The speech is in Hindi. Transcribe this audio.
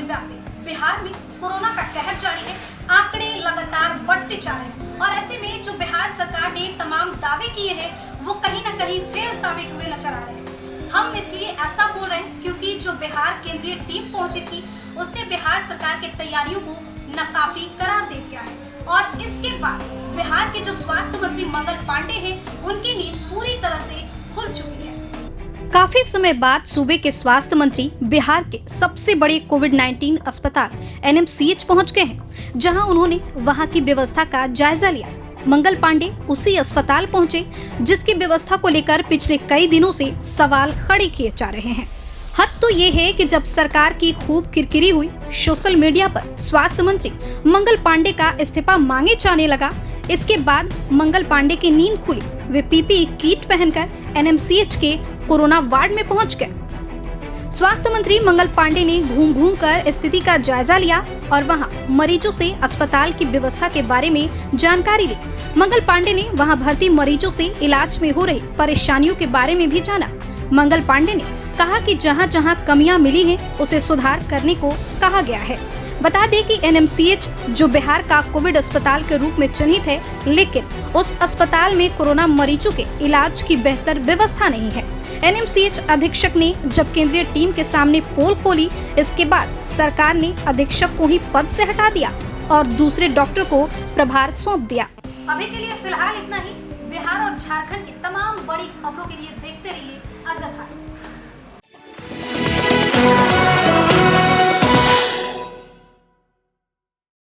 दिव्या से। बिहार में कोरोना का कहर जारी है, आंकड़े लगातार बढ़ते जा रहे हैं और ऐसे में जो बिहार सरकार ने तमाम दावे किए हैं वो कहीं न कहीं फेल साबित हुए नजर आ रहे हैं। हम इसलिए ऐसा बोल रहे हैं क्योंकि जो बिहार केंद्रीय टीम पहुंची थी उसने बिहार सरकार की तैयारियों को नाकाफी करार दे दिया है और इसके बाद बिहार के जो स्वास्थ्य मंत्री मंगल पांडे हैं उनकी नींद पूरी तरह से खुल चुकी है। काफी समय बाद सूबे के स्वास्थ्य मंत्री बिहार के सबसे बड़े कोविड-19 अस्पताल एनएमसीएच पहुंच गए हैं, जहां उन्होंने वहां की व्यवस्था का जायजा लिया। मंगल पांडे उसी अस्पताल पहुंचे जिसकी व्यवस्था को लेकर पिछले कई दिनों से सवाल खड़े किए जा रहे हैं। हद तो ये है कि जब सरकार की खूब किरकिरी हुई, सोशल मीडिया पर स्वास्थ्य मंत्री मंगल पांडे का इस्तीफा मांगे जाने लगा। इसके बाद मंगल पांडे की नींद खुली। वे पीपीई किट पहनकर एनएमसीएच के कोरोना वार्ड में पहुंच गए। स्वास्थ्य मंत्री मंगल पांडे ने घूम घूम कर स्थिति का जायजा लिया और वहां मरीजों से अस्पताल की व्यवस्था के बारे में जानकारी ली। मंगल पांडे ने वहां भर्ती मरीजों से इलाज में हो रही परेशानियों के बारे में भी जाना। मंगल पांडे ने कहा कि जहां जहां कमियां मिली हैं उसे सुधार करने को कहा गया है। बता दें कि एनएमसीएच जो बिहार का कोविड अस्पताल के रूप में चिन्हित है, लेकिन उस अस्पताल में कोरोना मरीजों के इलाज की बेहतर व्यवस्था नहीं है। एनएमसीएच अधीक्षक ने जब केंद्रीय टीम के सामने पोल खोली, इसके बाद सरकार ने अधीक्षक को ही पद से हटा दिया और दूसरे डॉक्टर को प्रभार सौंप दिया। अभी के लिए फिलहाल इतना ही। बिहार और झारखंड की तमाम बड़ी खबरों के लिए देखते रहिए अजहर।